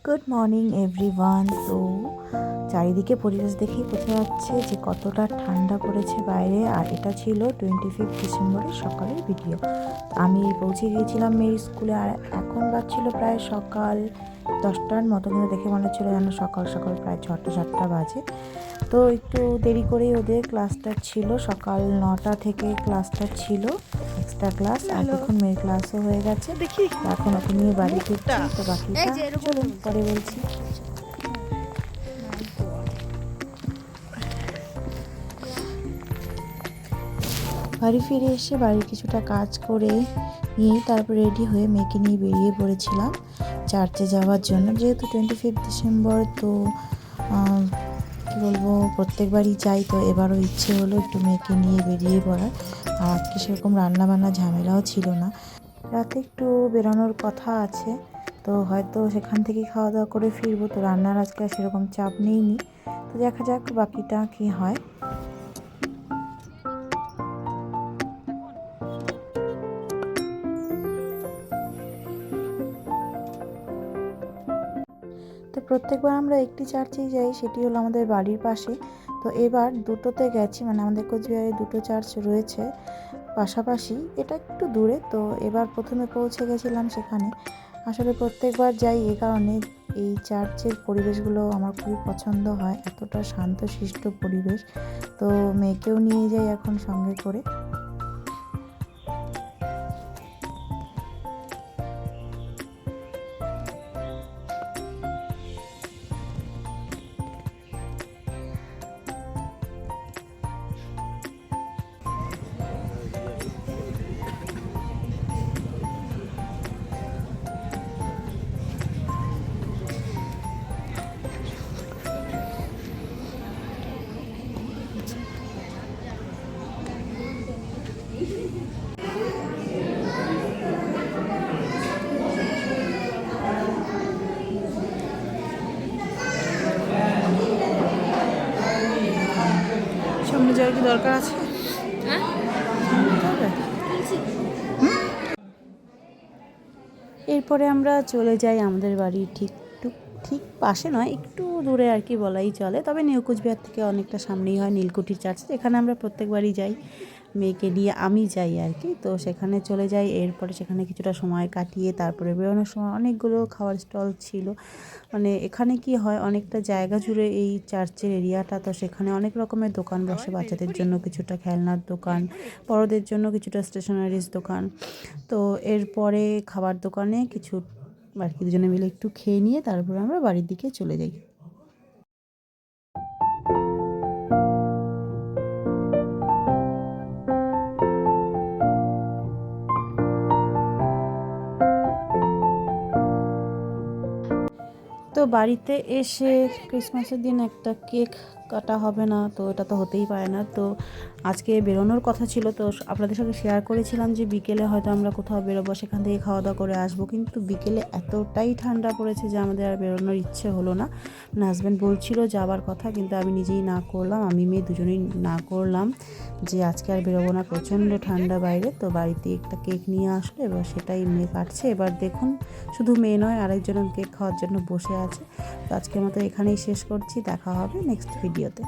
Good morning everyone. তো চারিদিকে পরিবেশ দেখেই বোঝা যাচ্ছে যে কতটা ঠান্ডা পড়েছে বাইরে। আর এটা ছিল 25 ডিসেম্বরের সকালের ভিডিও। আমি পৌঁছে গিয়েছিলাম মেয়ের স্কুলে, আর এখন বাজছিল প্রায় সকাল 10টার মতো, কিন্তু দেখে মনে হচ্ছিলো যেন সকাল সকাল প্রায় 6টা বাজে। তো একটু দেরি করেই ওদের ক্লাসটা ছিল, সকাল 9টা থেকে ক্লাসটা ছিল, এক্সট্রা ক্লাস। আর দেখুন মেয়ের ক্লাসও হয়ে গেছে, এখন ওকে নিয়ে বাড়ি ফিরছি। তো বাকিটা চলুন পরে বলছি। বাড়ি ফিরে এসে বাড়ির কিছুটা কাজ করে নিয়ে তারপর রেডি হয়ে মেয়েকে নিয়ে বেরিয়ে পড়েছিলাম চার্চে যাওয়ার জন্য। যেহেতু 25 ডিসেম্বর, তো কী বলবো, প্রত্যেকবারই যাই, তো এবারও ইচ্ছে হলো একটু মেয়েকে নিয়ে বেরিয়ে পড়ার। আর আজকে সেরকম রান্নাবান্না ঝামেলাও ছিল না। রাতে একটু বেরোনোর কথা আছে, তো হয়তো সেখান থেকেই খাওয়া দাওয়া করে ফিরবো। তো রান্নার আজকে সেরকম চাপ নেইনি, তো দেখা যাক বাকিটা কী হয়। তো প্রত্যেকবার আমরা একটি চার্চেই যাই, সেটি হলো আমাদের বাড়ির পাশে। তো এবার দুটোতে গেছি, মানে আমাদের কোচবিহারে দুটো চার্চ রয়েছে পাশাপাশি, এটা একটু দূরে। তো এবার প্রথমে পৌঁছে গেছিলাম সেখানে। আসলে প্রত্যেকবার যাই এই কারণে, এই চার্চের পরিবেশগুলো আমার খুবই পছন্দ হয়, এতটা শান্তশিষ্ট পরিবেশ। তো মেয়েকেও নিয়ে যাই এখন সঙ্গে করে। সামনে যাওয়ার কি দরকার আছে? এরপরে আমরা চলে যাই আমাদের বাড়ির ঠিক পাশে নয়, একটু দূরে আর কি বলাই চলে, তবে নিউ কোচবিহার থেকে অনেকটা সামনেই হয় নীলকুঠির চার্চ। এখানে আমরা প্রত্যেকবারই যাই, মেয়েকে নিয়ে আমি যাই আর কি। তো সেখানে চলে যাই, এরপরে সেখানে কিছুটা সময় কাটিয়ে তারপরে বেরোনোর সময় অনেকগুলো খাবার স্টল ছিল। মানে এখানে কি হয়, অনেকটা জায়গা জুড়ে এই চার্চের এরিয়াটা, তো সেখানে অনেক রকমের দোকান বসে, বাচ্চাদের জন্য কিছুটা খেলনার দোকান, বড়দের জন্য কিছুটা স্টেশনারিজ দোকান। তো এরপরে খাবার দোকানে কিছু আর কি দুজনে মিলে একটু খেয়ে নিয়ে তারপরে আমরা বাড়ির দিকে চলে যাই। তো বাড়িতে এসে ক্রিসমাসের দিন একটা কেক কাটা হবে না, তো এটা তো হতেই পারে না। তো আজকে বেরোনোর কথা ছিল, তো আপনাদের সঙ্গে শেয়ার করেছিলাম যে বিকেলে হয়তো আমরা কোথাও বেরোবো, সেখান থেকে খাওয়া দাওয়া করে আসবো। কিন্তু বিকেলে এতটাই ঠান্ডা পড়েছে যে আমাদের আর বেরোনোর ইচ্ছে হলো না। মানে হাজব্যান্ড বলছিল যাওয়ার কথা, কিন্তু আমি নিজেই না করলাম, আমি মেয়ে দুজনেই না করলাম যে আজকে আর বেরোবো না, প্রচণ্ড ঠান্ডা বাইরে। তো বাড়িতে একটা কেক নিয়ে আসলো, এবার সেটাই মেয়ে কাটছে। এবার দেখুন, শুধু মেয়ে নয়, আরেকজন কেক খাওয়ার জন্য বসে আছে। তো আজকের মতো এখানেই শেষ করছি, দেখা হবে নেক্সট ভিডিওতে।